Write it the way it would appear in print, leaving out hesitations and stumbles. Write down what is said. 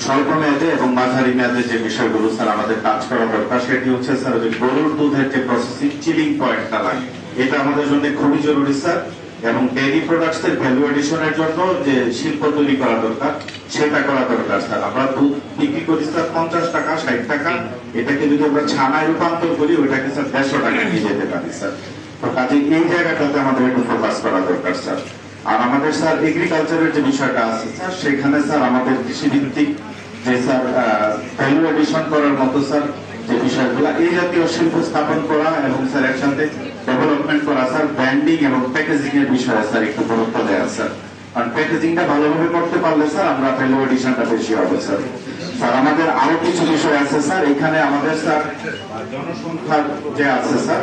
স্বল্প মেয়াদে এবং মাঝারি মেয়াদে যে বিষয়গুলো স্যার আমাদের কাজ করা দরকার সেটি হচ্ছে স্যার যে গরুর দুধের যে প্রসেসিং চিলিং পয়েন্টটা লাগে, এটা আমাদের জন্য খুবই জরুরি স্যার। এবং ডেইরি প্রোডাক্টস এর ভ্যালু এডিশনের জন্য যে শিল্প তৈরি করা দরকার সেটা করা দরকার স্যার। আমরা দুধ বিক্রি করি স্যার 50 টাকা 60 টাকা, এটাকে যদি আমরা ছানায় রূপান্তর করি ওইটাকে স্যার 150 টাকা নিয়ে যেতে পারি স্যার। তো কাজে এই জায়গাটাতে আমাদের একটু ফোকাস করা দরকার স্যার। আর আমাদের স্যার এগ্রিকালচারের যে বিষয়টা আছে স্যার, সেখানে স্যার আমাদের কৃষি ভিত্তিক যে স্যার ভ্যালু এডিশন করার মতো স্যার যে বিষয়গুলো, এই জাতীয় শিল্প স্থাপন করা এবং স্যার একসাথে ডেভেলপমেন্ট করা স্যার, ব্র্যান্ডিং এবং প্যাকেজিং এর বিষয়ে স্যার একটু গুরুত্ব দেওয়া স্যার। কারণ প্যাকেজিংটা ভালোভাবে করতে পারলে স্যার আমরা ভ্যালু এডিশনটা বেশি হবে স্যার। স্যার আমাদের আরো কিছু বিষয় আছে স্যার, এখানে আমাদের স্যার জনসংখ্যার যে আছে স্যার